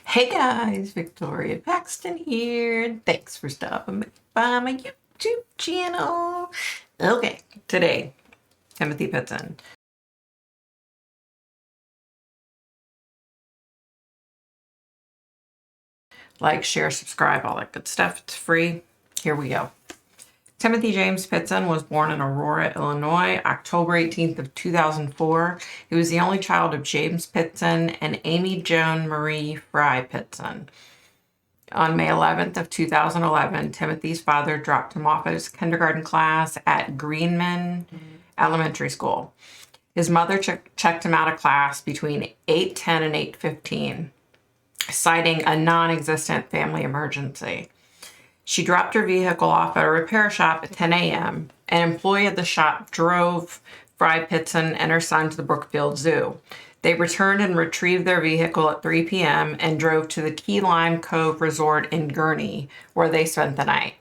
Hey guys, Victoria Paxton here. Thanks for stopping by my YouTube channel. Okay, today, Timothy Pitzen. Like, share, subscribe, all that good stuff. It's free. Here we go. Timothy James Pitzen was born in Aurora, Illinois, October 18th of 2004. He was the only child of James Pitzen and Amy Joan Marie Fry Pitzen. On May 11th of 2011, Timothy's father dropped him off at his kindergarten class at Greenman Elementary School. His mother checked him out of class between 8:10 and 8:15, citing a non-existent family emergency. She dropped her vehicle off at a repair shop at 10 a.m. An employee at the shop drove Fry Pitzen and her son to the Brookfield Zoo. They returned and retrieved their vehicle at 3 p.m. and drove to the Key Lime Cove Resort in Gurnee, where they spent the night.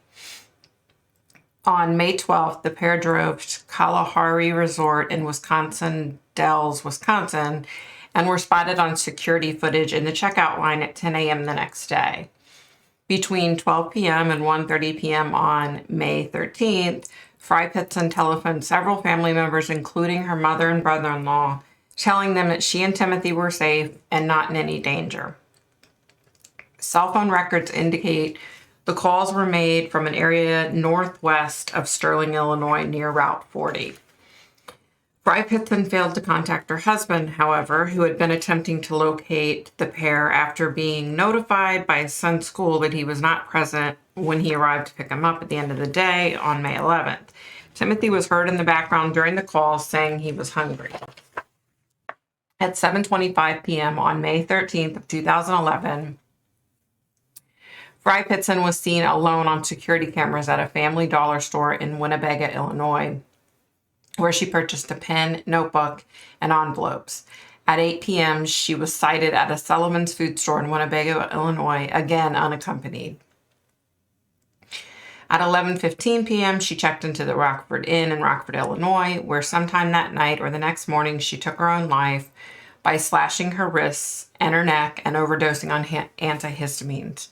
On May 12th, the pair drove to Kalahari Resort in Dells, Wisconsin, and were spotted on security footage in the checkout line at 10 a.m. the next day. Between 12 p.m. and 1:30 p.m. on May 13th, Fry Pitzen telephoned several family members, including her mother and brother-in-law, telling them that she and Timothy were safe and not in any danger. Cell phone records indicate the calls were made from an area northwest of Sterling, Illinois, near Route 40. Fry Pitzen failed to contact her husband, however, who had been attempting to locate the pair after being notified by his son's school that he was not present when he arrived to pick him up at the end of the day on May 11th. Timothy was heard in the background during the call saying he was hungry. At 7:25 p.m. on May 13th of 2011, Fry Pitzen was seen alone on security cameras at a Family Dollar store in Winnebago, Illinois, where she purchased a pen, notebook, and envelopes. At 8 p.m., she was sighted at a Sullivan's food store in Winnebago, Illinois, again unaccompanied. At 11:15 p.m., she checked into the Rockford Inn in Rockford, Illinois, where sometime that night or the next morning she took her own life by slashing her wrists and her neck and overdosing on antihistamines.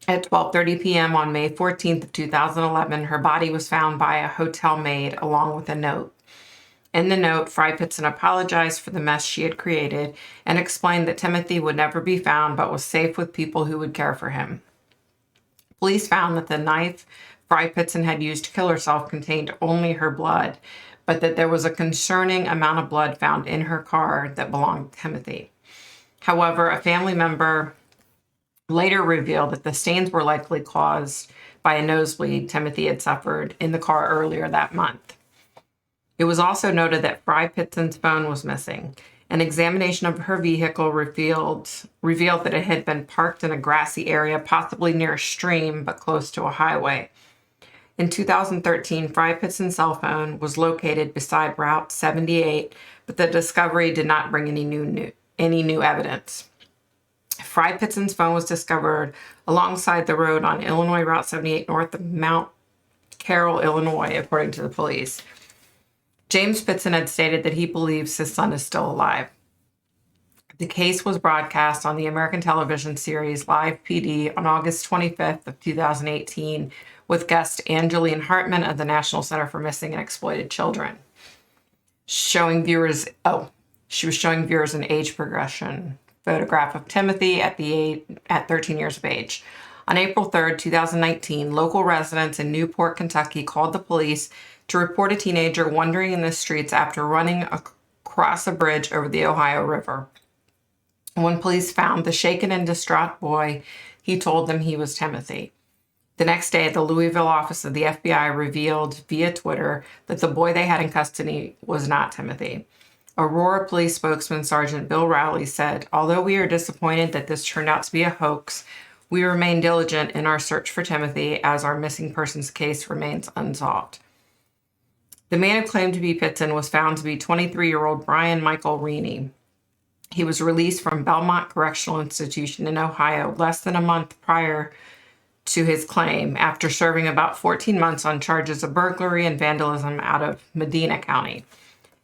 At 12:30 p.m. on May 14th of 2011, her body was found by a hotel maid along with a note. In the note, Fry Pitzen apologized for the mess she had created and explained that Timothy would never be found but was safe with people who would care for him. Police found that the knife Fry Pitzen had used to kill herself contained only her blood, but that there was a concerning amount of blood found in her car that belonged to Timothy. However, a family member later revealed that the stains were likely caused by a nosebleed Timothy had suffered in the car earlier that month. It was also noted that Fry Pitzen's phone was missing. An examination of her vehicle revealed that it had been parked in a grassy area, possibly near a stream, but close to a highway. In 2013, Fry Pitzen's cell phone was located beside Route 78, but the discovery did not bring any new evidence. Fry Pitzen's phone was discovered alongside the road on Illinois Route 78 north of Mount Carroll, Illinois, according to the police. James Pitzen had stated that he believes his son is still alive. The case was broadcast on the American television series Live PD on August 25th of 2018 with guest Angeline Hartman of the National Center for Missing and Exploited Children, she was showing viewers an age progression photograph of Timothy at 13 years of age. On April 3rd, 2019, local residents in Newport, Kentucky called the police to report a teenager wandering in the streets after running across a bridge over the Ohio River. When police found the shaken and distraught boy, he told them he was Timothy. The next day, the Louisville office of the FBI revealed via Twitter that the boy they had in custody was not Timothy. Aurora Police spokesman Sergeant Bill Rowley said, "Although we are disappointed that this turned out to be a hoax, we remain diligent in our search for Timothy as our missing persons case remains unsolved." The man who claimed to be Pitzen was found to be 23-year-old Brian Michael Reaney. He was released from Belmont Correctional Institution in Ohio less than a month prior to his claim after serving about 14 months on charges of burglary and vandalism out of Medina County.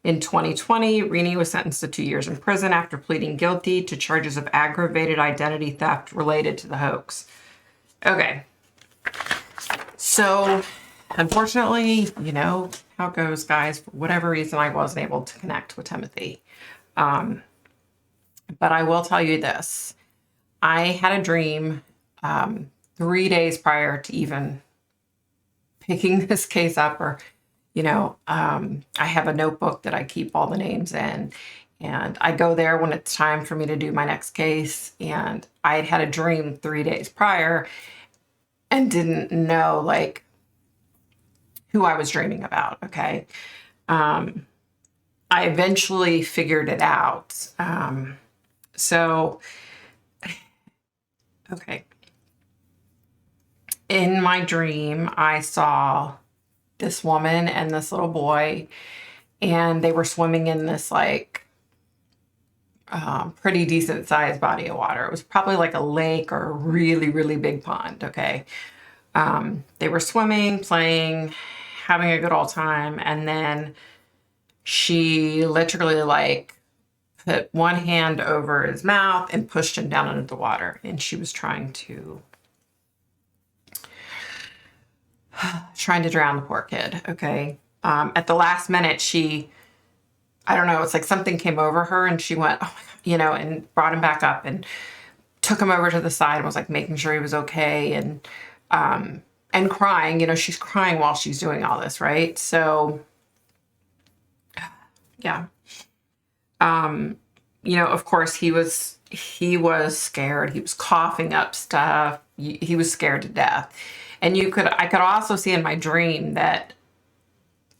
In 2020, Rini was sentenced to 2 years in prison after pleading guilty to charges of aggravated identity theft related to the hoax. Okay. So, unfortunately, you know how it goes, guys. For whatever reason, I wasn't able to connect with Timothy. But I will tell you this. I had a dream 3 days prior to even picking this case up, or, I have a notebook that I keep all the names in, and I go there when it's time for me to do my next case. And I had a dream 3 days prior and didn't know like who I was dreaming about. Okay. I eventually figured it out. Okay. In my dream, I saw this woman and this little boy, and they were swimming in this like pretty decent sized body of water. It was probably like a lake or a really, really big pond. Okay. They were swimming, playing, having a good old time. And then she literally like put one hand over his mouth and pushed him down into the water. And she was trying to drown the poor kid. Okay. At the last minute, I don't know, it's like something came over her and she went, oh my God, and brought him back up and took him over to the side and was like making sure he was okay. And crying, she's crying while she's doing all this. Right. So yeah. Of course he was scared. He was coughing up stuff. He was scared to death. And I could also see in my dream that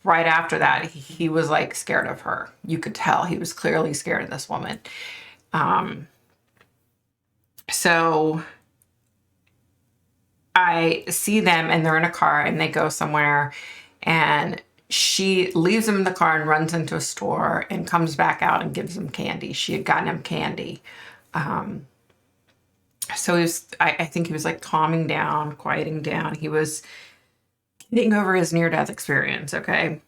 right after that, he was like scared of her. You could tell he was clearly scared of this woman. So I see them and they're in a car and they go somewhere, and she leaves him in the car and runs into a store and comes back out and gives him candy. She had gotten him candy. So I think he was like calming down, quieting down. He was getting over his near-death experience. Okay.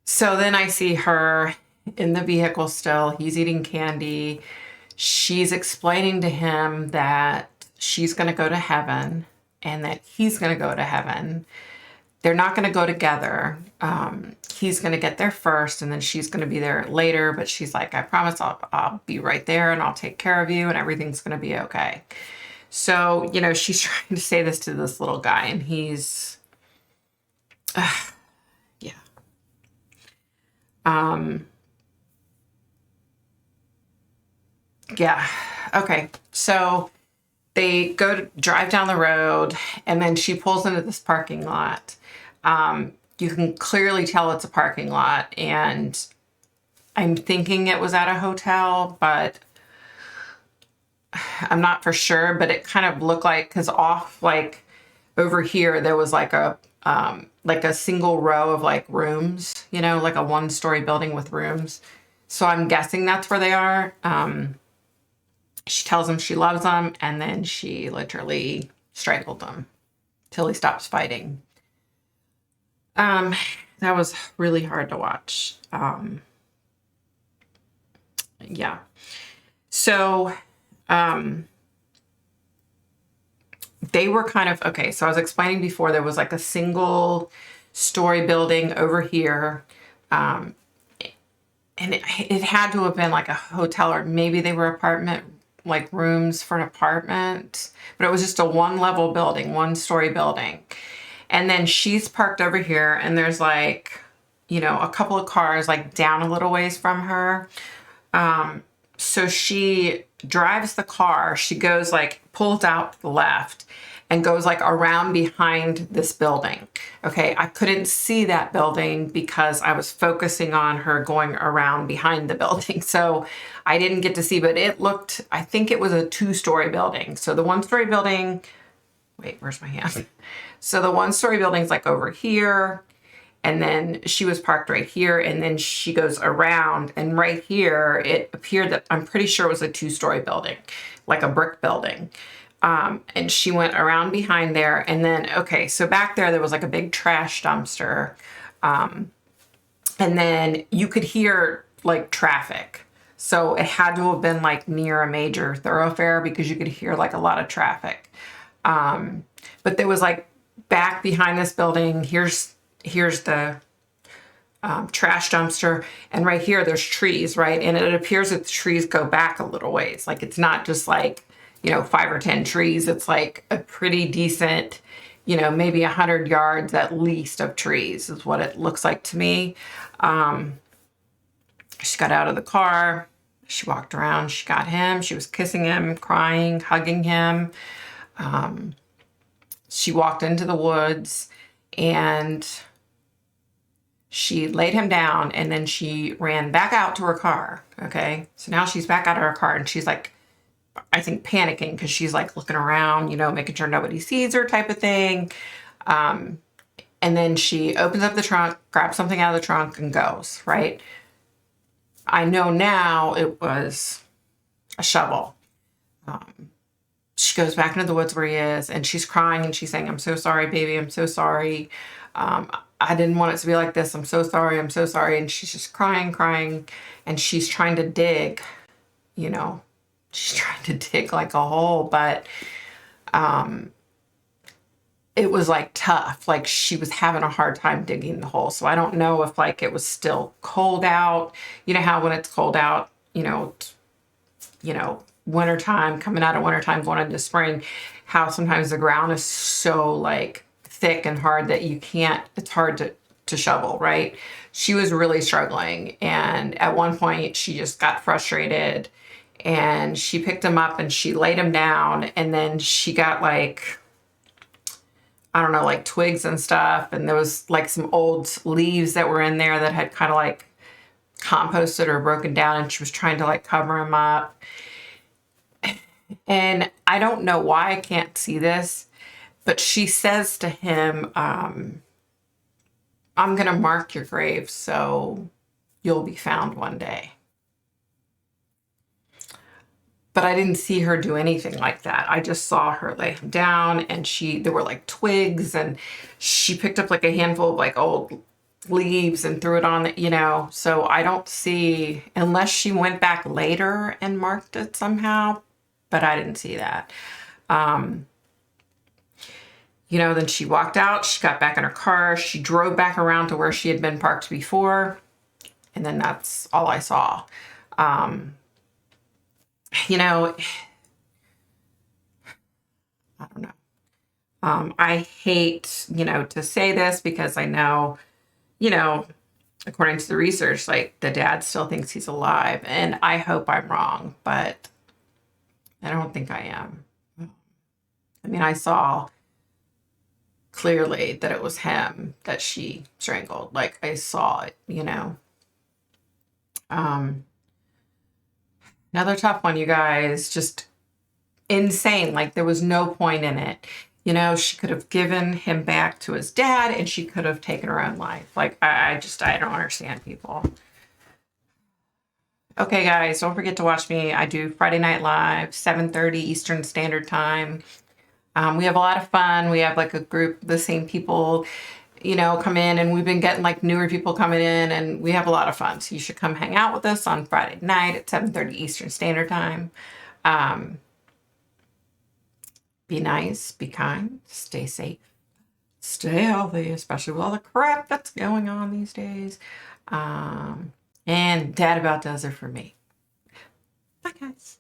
So then I see her in the vehicle still. He's eating candy. She's explaining to him that she's going to go to heaven and that he's going to go to heaven. They're not going to go together. He's going to get there first and then she's going to be there later. But she's like, I promise I'll be right there and I'll take care of you and everything's going to be okay. So, she's trying to say this to this little guy and he's, yeah. Yeah. Okay. So they drive down the road and then she pulls into this parking lot. You can clearly tell it's a parking lot, and I'm thinking it was at a hotel, but I'm not for sure, but it kind of looked like, cause off like over here, there was like a single row of like rooms, like a 1-story building with rooms. So I'm guessing that's where they are. She tells him she loves him, and then she literally strangled him till he stops fighting. That was really hard to watch. Yeah. So, they were kind of, okay, so I was explaining before, there was like a single story building over here. And it had to have been like a hotel, or maybe they were apartment, like rooms for an apartment, but it was just a 1-level building, 1-story building. And then she's parked over here and there's like, a couple of cars like down a little ways from her. So she drives the car, she goes like, pulls out to the left and goes like around behind this building. Okay. I couldn't see that building because I was focusing on her going around behind the building. So I didn't get to see, but I think it was a 2-story building. So the 1-story building, wait, where's my hand? So the 1-story building's like over here. And then she was parked right here, and then she goes around, and right here, it appeared that I'm pretty sure it was a 2-story building, like a brick building. And she went around behind there, and then, okay, so back there was like a big trash dumpster. And then you could hear like traffic. So it had to have been like near a major thoroughfare because you could hear like a lot of traffic. But there was like back behind this building, here's the trash dumpster, and right here there's trees, right? And it appears that the trees go back a little ways. Like it's not just like, 5 or 10 trees. It's like a pretty decent, maybe 100 yards at least of trees is what it looks like to me. She got out of the car. She walked around. She got him. She was kissing him, crying, hugging him. She walked into the woods and she laid him down, and then she ran back out to her car. Okay. So now she's back out of her car, and she's like, I think panicking because she's like looking around, making sure nobody sees her type of thing. And then she opens up the trunk, grabs something out of the trunk and goes, right? I know now it was a shovel. She goes back into the woods where he is, and she's crying and she's saying, I'm so sorry, baby. I'm so sorry. I didn't want it to be like this. I'm so sorry. I'm so sorry. And she's just crying. And she's trying to dig, she's trying to dig like a hole, but, it was like tough. Like she was having a hard time digging the hole. So I don't know if like it was still cold out. You know how when it's cold out, wintertime, coming out of wintertime, going into spring, how sometimes the ground is so like thick and hard that it's hard to shovel, right? She was really struggling. And at one point she just got frustrated and she picked him up and she laid him down, and then she got like, I don't know, like twigs and stuff. And there was like some old leaves that were in there that had kind of like composted or broken down. And she was trying to like cover him up. And I don't know why I can't see this, but she says to him, I'm going to mark your grave so you'll be found one day. But I didn't see her do anything like that. I just saw her lay him down, and there were like twigs, and she picked up like a handful of like old leaves and threw it on, so I don't see, unless she went back later and marked it somehow, but I didn't see that. Then she walked out, she got back in her car, she drove back around to where she had been parked before, and then that's all I saw. I don't know. I hate, to say this because I know, according to the research, like the dad still thinks he's alive, and I hope I'm wrong, but I don't think I am. I mean, I saw clearly that it was him that she strangled. Like I saw it, Another tough one, you guys, just insane. Like there was no point in it. She could have given him back to his dad, and she could have taken her own life. Like I don't understand people. Okay, guys, don't forget to watch me. I do Friday Night Live, 7:30 Eastern Standard Time. We have a lot of fun. We have like a group, the same people, come in, and we've been getting like newer people coming in, and we have a lot of fun. So you should come hang out with us on Friday night at 7:30 Eastern Standard Time. Be nice, be kind, stay safe, stay healthy, especially with all the crap that's going on these days. And Dad about does it for me. Bye, guys.